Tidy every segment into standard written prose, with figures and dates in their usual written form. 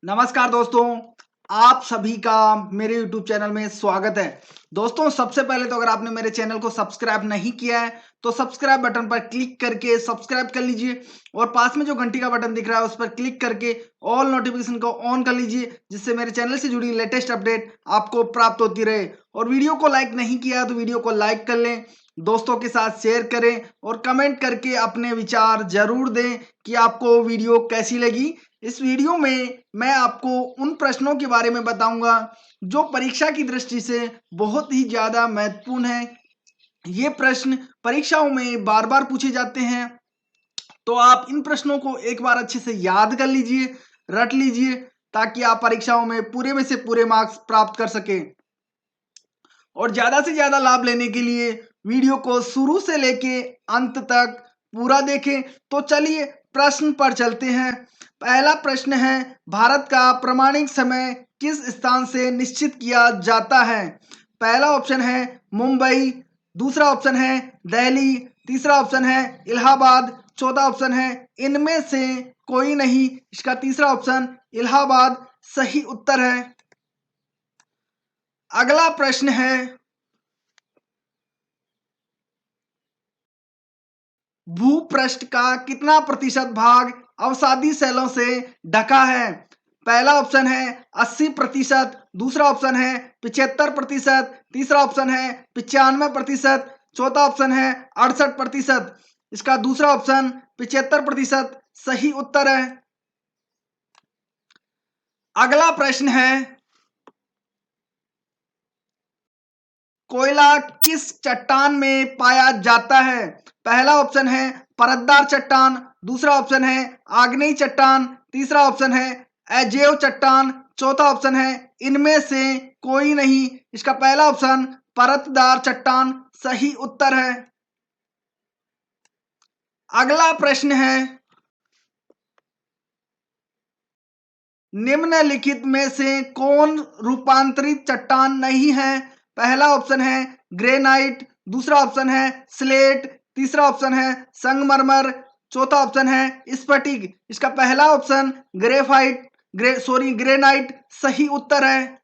नमस्कार दोस्तों, आप सभी का मेरे YouTube चैनल में स्वागत है। दोस्तों, सबसे पहले तो अगर आपने मेरे चैनल को सब्सक्राइब नहीं किया है तो सब्सक्राइब बटन पर क्लिक करके सब्सक्राइब कर लीजिए और पास में जो घंटी का बटन दिख रहा है उस पर क्लिक करके ऑल नोटिफिकेशन को ऑन कर लीजिए, जिससे मेरे चैनल से जुड़ी लेटेस्ट अपडेट आपको प्राप्त होती रहे। और वीडियो को लाइक नहीं किया तो वीडियो को लाइक कर लें, दोस्तों के साथ शेयर करें और कमेंट करके अपने विचार जरूर दें कि आपको वीडियो कैसी लगी। इस वीडियो में मैं आपको उन प्रश्नों के बारे में बताऊंगा जो परीक्षा की दृष्टि से बहुत ही ज्यादा महत्वपूर्ण है। ये प्रश्न परीक्षाओं में बार बार पूछे जाते हैं, तो आप इन प्रश्नों को एक बार अच्छे से याद कर लीजिए, रट लीजिए, ताकि आप परीक्षाओं में पूरे में से पूरे मार्क्स प्राप्त कर सकें। और ज्यादा से ज्यादा लाभ लेने के लिए वीडियो को शुरू से लेके अंत तक पूरा देखें। तो चलिए प्रश्न पर चलते हैं। पहला प्रश्न है, भारत का प्रमाणिक समय किस स्थान से निश्चित किया जाता है? पहला ऑप्शन है मुंबई, दूसरा ऑप्शन है दिल्ली, तीसरा ऑप्शन है इलाहाबाद, चौथा ऑप्शन है इनमें से कोई नहीं। इसका तीसरा ऑप्शन इलाहाबाद सही उत्तर है। अगला प्रश्न है, भूपृष्ठ का कितना प्रतिशत भाग अवसादी शैलों से ढका है? पहला ऑप्शन है 80%, दूसरा ऑप्शन है 75%, तीसरा ऑप्शन है 95%, चौथा ऑप्शन है 68%। इसका दूसरा ऑप्शन 75% सही उत्तर है। अगला प्रश्न है, कोयला किस चट्टान में पाया जाता है? पहला ऑप्शन है परतदार चट्टान, दूसरा ऑप्शन है आग्नेय चट्टान, तीसरा ऑप्शन है अजैव चट्टान, चौथा ऑप्शन है इनमें से कोई नहीं। इसका पहला ऑप्शन परतदार चट्टान सही उत्तर है। अगला प्रश्न है, निम्नलिखित में से कौन रूपांतरित चट्टान नहीं है? पहला ऑप्शन है ग्रेनाइट, दूसरा ऑप्शन है स्लेट, तीसरा ऑप्शन है संगमरमर, चौथा ऑप्शन है स्फटिक। इसका पहला ऑप्शन ग्रेनाइट सही उत्तर है।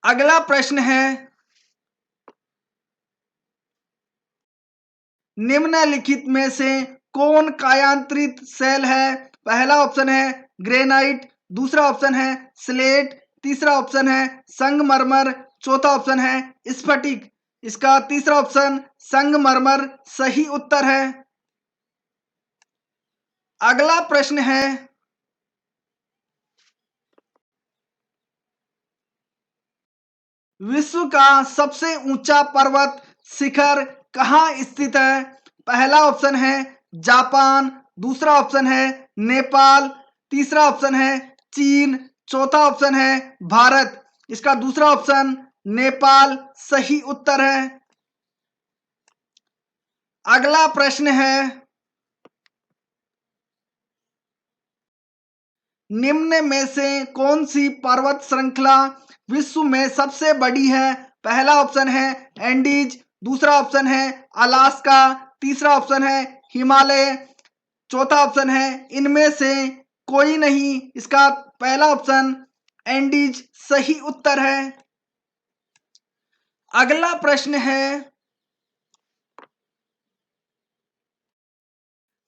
अगला प्रश्न है, निम्नलिखित में से कौन कायांतरित सेल है? पहला ऑप्शन है ग्रेनाइट, दूसरा ऑप्शन है स्लेट, तीसरा ऑप्शन है संगमरमर, चौथा ऑप्शन है स्फटिक। इसका तीसरा ऑप्शन संगमरमर सही उत्तर है। अगला प्रश्न है, विश्व का सबसे ऊंचा पर्वत शिखर कहाँ स्थित है? पहला ऑप्शन है जापान, दूसरा ऑप्शन है नेपाल, तीसरा ऑप्शन है चीन, चौथा ऑप्शन है भारत। इसका दूसरा ऑप्शन नेपाल सही उत्तर है। अगला प्रश्न है, निम्न में से कौन सी पर्वत श्रृंखला विश्व में सबसे बड़ी है? पहला ऑप्शन है एंडीज, दूसरा ऑप्शन है अलास्का, तीसरा ऑप्शन है हिमालय, चौथा ऑप्शन है इनमें से कोई नहीं। इसका पहला ऑप्शन एंडीज सही उत्तर है। अगला प्रश्न है,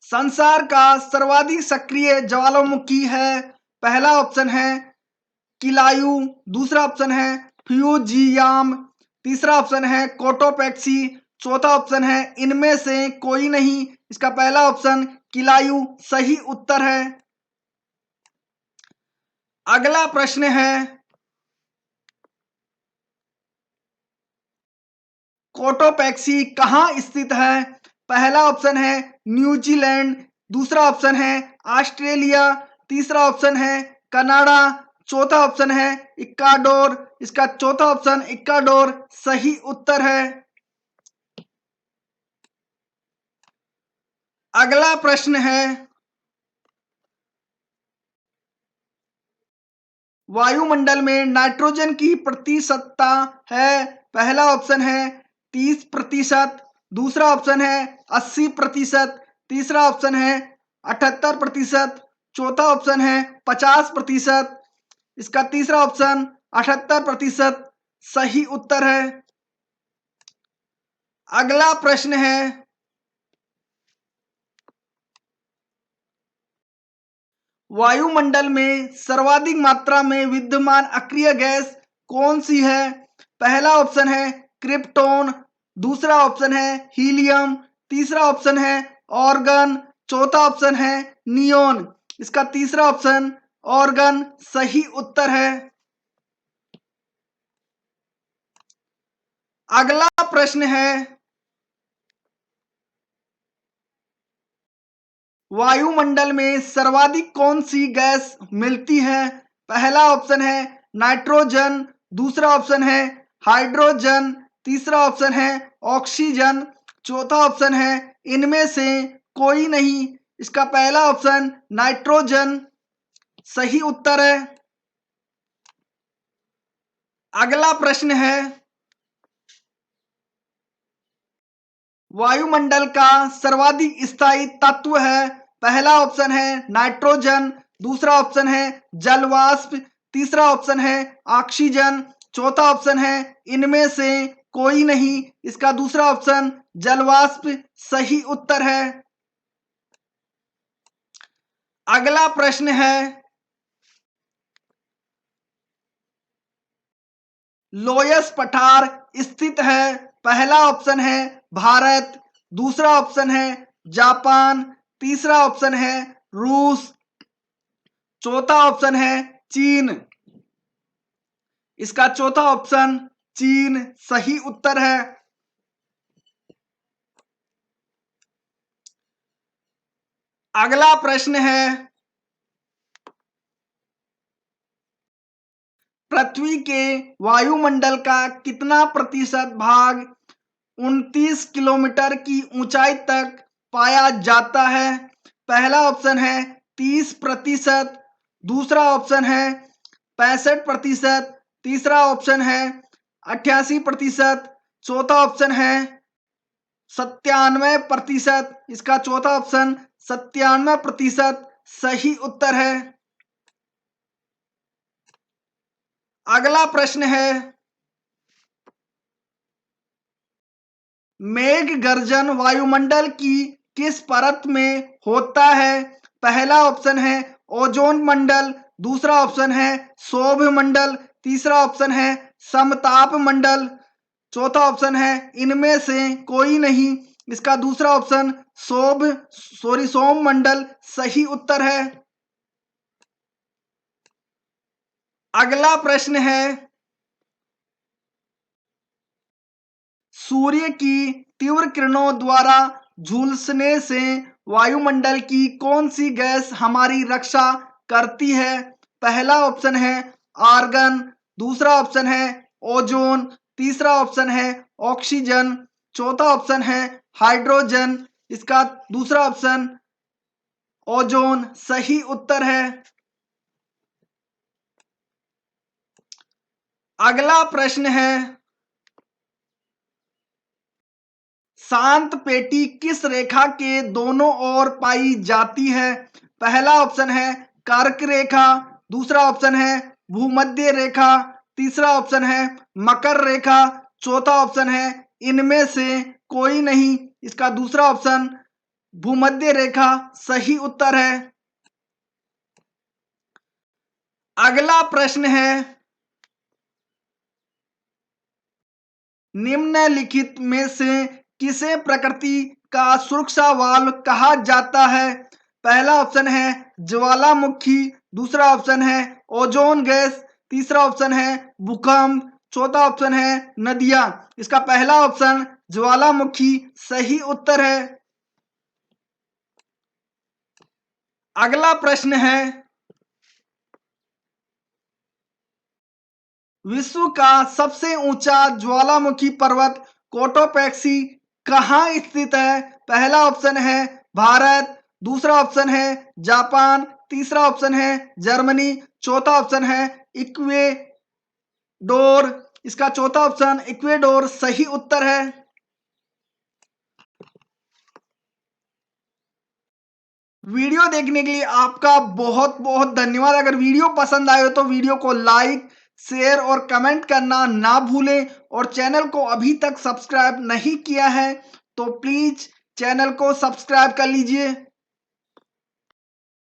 संसार का सर्वाधिक सक्रिय ज्वालामुखी है? पहला ऑप्शन है किलायू, दूसरा ऑप्शन है फ्यूजियाम, तीसरा ऑप्शन है कोटोपैक्सी, चौथा ऑप्शन है इनमें से कोई नहीं। इसका पहला ऑप्शन किलायू सही उत्तर है। अगला प्रश्न है, कोटोपैक्सी कहाँ स्थित है? पहला ऑप्शन है न्यूजीलैंड, दूसरा ऑप्शन है ऑस्ट्रेलिया, तीसरा ऑप्शन है कनाडा, चौथा ऑप्शन है इक्वाडोर। इसका चौथा ऑप्शन इक्वाडोर सही उत्तर है। अगला प्रश्न है, वायुमंडल में नाइट्रोजन की प्रतिशतता है? पहला ऑप्शन है 30%, दूसरा ऑप्शन है 80%, तीसरा ऑप्शन है 78%, चौथा ऑप्शन है 50%। इसका तीसरा ऑप्शन 78% सही उत्तर है। अगला प्रश्न है, वायुमंडल में सर्वाधिक मात्रा में विद्यमान अक्रिय गैस कौन सी है? पहला ऑप्शन है क्रिप्टॉन, दूसरा ऑप्शन है हीलियम, तीसरा ऑप्शन है ऑर्गन, चौथा ऑप्शन है नियोन। इसका तीसरा ऑप्शन ऑर्गन सही उत्तर है। अगला प्रश्न है, वायुमंडल में सर्वाधिक कौन सी गैस मिलती है? पहला ऑप्शन है नाइट्रोजन, दूसरा ऑप्शन है हाइड्रोजन, तीसरा ऑप्शन है ऑक्सीजन, चौथा ऑप्शन है इनमें से कोई नहीं। इसका पहला ऑप्शन नाइट्रोजन सही उत्तर है। अगला प्रश्न है, वायुमंडल का सर्वाधिक स्थायी तत्व है? पहला ऑप्शन है नाइट्रोजन, दूसरा ऑप्शन है जलवाष्प, तीसरा ऑप्शन है ऑक्सीजन, चौथा ऑप्शन है इनमें से कोई नहीं। इसका दूसरा ऑप्शन जलवाष्प सही उत्तर है। अगला प्रश्न है, लोयस पठार स्थित है? पहला ऑप्शन है भारत, दूसरा ऑप्शन है जापान, तीसरा ऑप्शन है रूस, चौथा ऑप्शन है चीन। इसका चौथा ऑप्शन चीन सही उत्तर है। अगला प्रश्न है, पृथ्वी के वायुमंडल का कितना प्रतिशत भाग 29 किलोमीटर की ऊंचाई तक पाया जाता है? पहला ऑप्शन है 30%, दूसरा ऑप्शन है 65%, तीसरा ऑप्शन है 88%, चौथा ऑप्शन है 97%। इसका चौथा ऑप्शन 97% सही उत्तर है। अगला प्रश्न है, मेघ गर्जन वायुमंडल की किस परत में होता है? पहला ऑप्शन है ओजोन मंडल, दूसरा ऑप्शन है सौभ मंडल, तीसरा ऑप्शन है समताप मंडल, चौथा ऑप्शन है इनमें से कोई नहीं। इसका दूसरा ऑप्शन सोम मंडल सही उत्तर है। अगला प्रश्न है, सूर्य की तीव्र किरणों द्वारा झुलसने से वायुमंडल की कौन सी गैस हमारी रक्षा करती है? पहला ऑप्शन है आर्गन, दूसरा ऑप्शन है ओजोन, तीसरा ऑप्शन है ऑक्सीजन, चौथा ऑप्शन है हाइड्रोजन। इसका दूसरा ऑप्शन ओजोन सही उत्तर है। अगला प्रश्न है, शांत पेटी किस रेखा के दोनों ओर पाई जाती है? पहला ऑप्शन है कर्क रेखा, दूसरा ऑप्शन है भूमध्य रेखा, तीसरा ऑप्शन है मकर रेखा, चौथा ऑप्शन है इनमें से कोई नहीं। इसका दूसरा ऑप्शन भूमध्य रेखा सही उत्तर है। अगला प्रश्न है, निम्नलिखित में से किसे प्रकृति का सुरक्षा वाल्व कहा जाता है? पहला ऑप्शन है ज्वालामुखी, दूसरा ऑप्शन है ओजोन गैस, तीसरा ऑप्शन है भूकंप, चौथा ऑप्शन है नदियां। इसका पहला ऑप्शन ज्वालामुखी सही उत्तर है। अगला प्रश्न है, विश्व का सबसे ऊंचा ज्वालामुखी पर्वत कोटोपैक्सी कहाँ स्थित है? पहला ऑप्शन है भारत, दूसरा ऑप्शन है जापान, तीसरा ऑप्शन है जर्मनी, चौथा ऑप्शन है इक्वेडोर। इसका चौथा ऑप्शन इक्वेडोर सही उत्तर है। वीडियो देखने के लिए आपका बहुत बहुत धन्यवाद। अगर वीडियो पसंद आए तो वीडियो को लाइक, शेयर और कमेंट करना ना भूलें और चैनल को अभी तक सब्सक्राइब नहीं किया है तो प्लीज चैनल को सब्सक्राइब कर लीजिए।